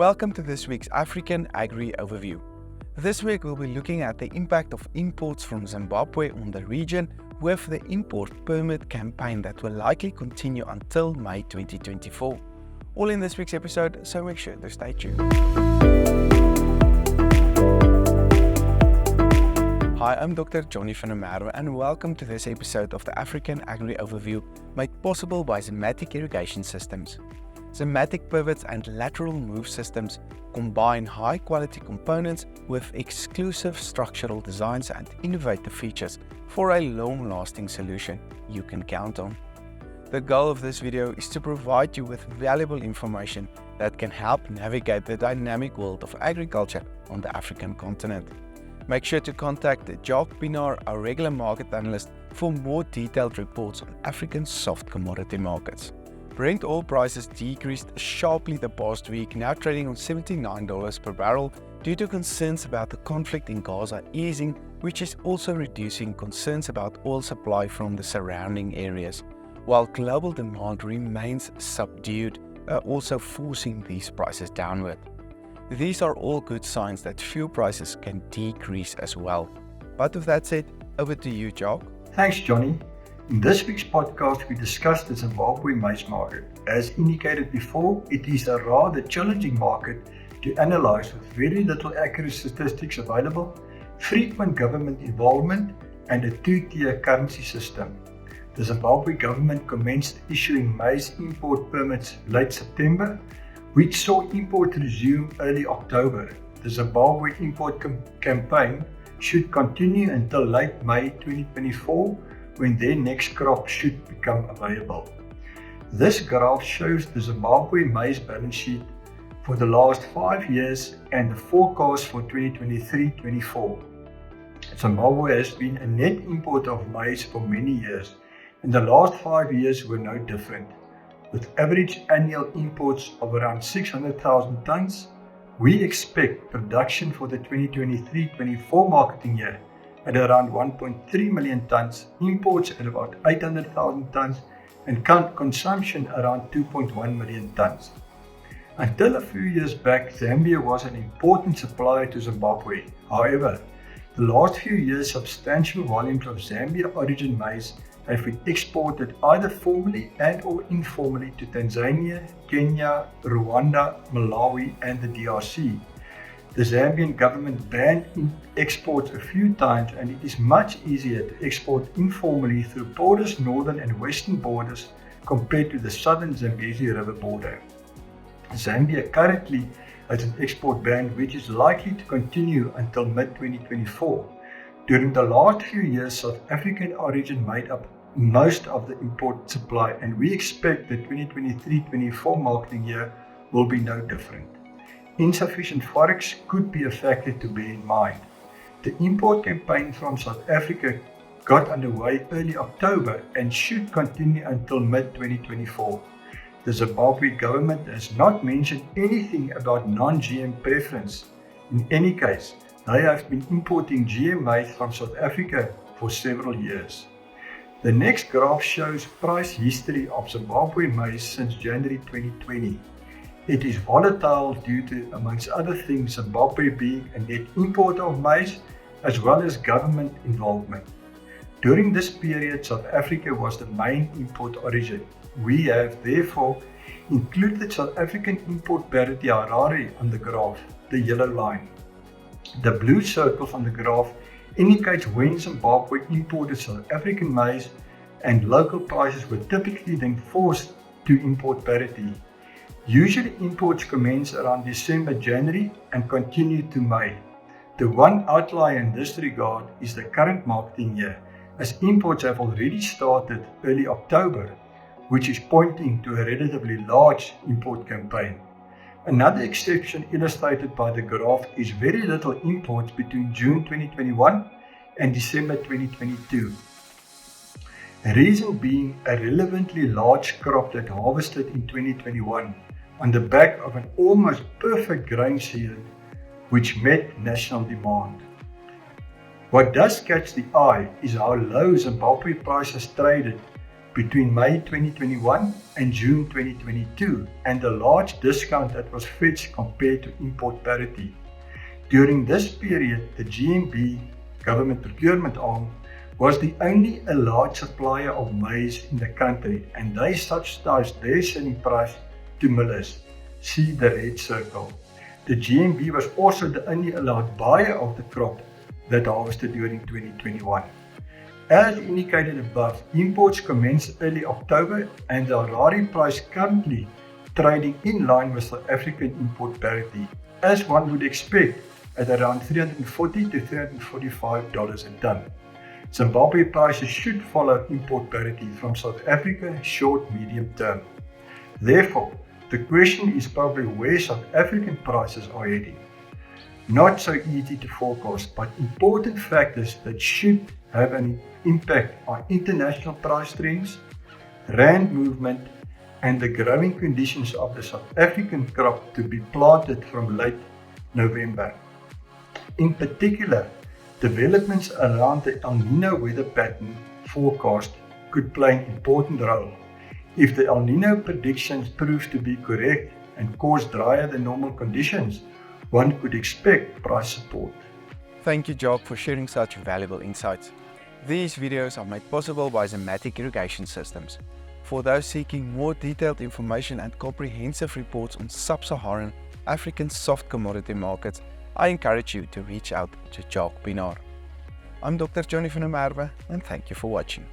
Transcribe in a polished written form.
Welcome to this week's African Agri Overview. This week we'll be looking at the impact of imports from Zimbabwe on the region with the import permit campaign that will likely continue until May 2024. All in this week's episode, so make sure to stay tuned. Hi, I'm Dr. Johnny van der Merwe and welcome to this episode of the African Agri Overview made possible by Zimmatic irrigation systems. Zimmatic pivots and lateral move systems combine high-quality components with exclusive structural designs and innovative features for a long-lasting solution you can count on. The goal of this video is to provide you with valuable information that can help navigate the dynamic world of agriculture on the African continent. Make sure to contact Jacques Pinaar, our regular market analyst, for more detailed reports on African soft commodity markets. Brent oil prices decreased sharply the past week, now trading on $79 per barrel due to concerns about the conflict in Gaza easing, which is also reducing concerns about oil supply from the surrounding areas, while global demand remains subdued, also forcing these prices downward. These are all good signs that fuel prices can decrease as well. But with that said, over to you, Jacques. Thanks, Johnny. In this week's podcast, we discussed the Zimbabwean maize market. As indicated before, it is a rather challenging market to analyze with very little accurate statistics available, frequent government involvement, and a two-tier currency system. The Zimbabwe government commenced issuing maize import permits late September, which saw import resume early October. The Zimbabwe import campaign should continue until late May 2024, when their next crop should become available. This graph shows the Zimbabwe maize balance sheet for the last 5 years and the forecast for 2023-24. Zimbabwe has been a net importer of maize for many years, and the last 5 years were no different. With average annual imports of around 600,000 tons, we expect production for the 2023-24 marketing year at around 1.3 million tons, imports at about 800,000 tons, and consumption around 2.1 million tons. Until a few years back, Zambia was an important supplier to Zimbabwe. However, the last few years, substantial volumes of Zambia origin maize have been exported either formally and or informally to Tanzania, Kenya, Rwanda, Malawi, and the DRC. The Zambian government banned exports a few times, and it is much easier to export informally through Porter's northern and western borders compared to the southern Zambezi River border. Zambia currently has an export ban which is likely to continue until mid-2024. During the last few years, South African origin made up most of the import supply, and we expect the 2023-24 marketing year will be no different. Insufficient forex could be a factor to bear in mind. The import campaign from South Africa got underway early October and should continue until mid-2024. The Zimbabwe government has not mentioned anything about non-GM preference. In any case, they have been importing GM maize from South Africa for several years. The next graph shows price history of Zimbabwe maize since January 2020. It is volatile due to, amongst other things, Zimbabwe being a net importer of maize as well as government involvement. During this period, South Africa was the main import origin. We have therefore included South African import parity Harare on the graph, the yellow line. The blue circles on the graph indicates when Zimbabwe imported South African maize, and local prices were typically then forced to import parity. Usually imports commence around December, January and continue to May. The one outlier in this regard is the current marketing year, as imports have already started early October, which is pointing to a relatively large import campaign. Another exception illustrated by the graph is very little imports between June 2021 and December 2022. The reason being a relevantly large crop that harvested in 2021 on the back of an almost perfect grain season which met national demand. What does catch the eye is how low Zimbabwe prices traded between May 2021 and June 2022, and a large discount that was fetched compared to import parity. During this period, the GMB government procurement arm was the only allowed supplier of maize in the country, and they subsidized their selling price to millers. See the red circle. The GMB was also the only allowed buyer of the crop that harvested during 2021. As indicated above, imports commenced early October, and the Harare price currently trading in line with South African import parity, as one would expect, at around $340 to $345 a ton. Zimbabwe prices should follow import parity from South Africa short-medium term. Therefore, the question is probably where South African prices are heading. Not so easy to forecast, but important factors that should have an impact on international price trends, rand movement, and the growing conditions of the South African crop to be planted from late November. In particular, developments around the El Nino weather pattern forecast could play an important role. If the El Nino predictions prove to be correct and cause drier than normal conditions, one could expect price support. Thank you, Jock, for sharing such valuable insights. These videos are made possible by Zimmatic irrigation systems. For those seeking more detailed information and comprehensive reports on sub-Saharan African soft commodity markets, I encourage you to reach out to Jock Pinaar. I'm Dr. Johnny van der Merwe, and thank you for watching.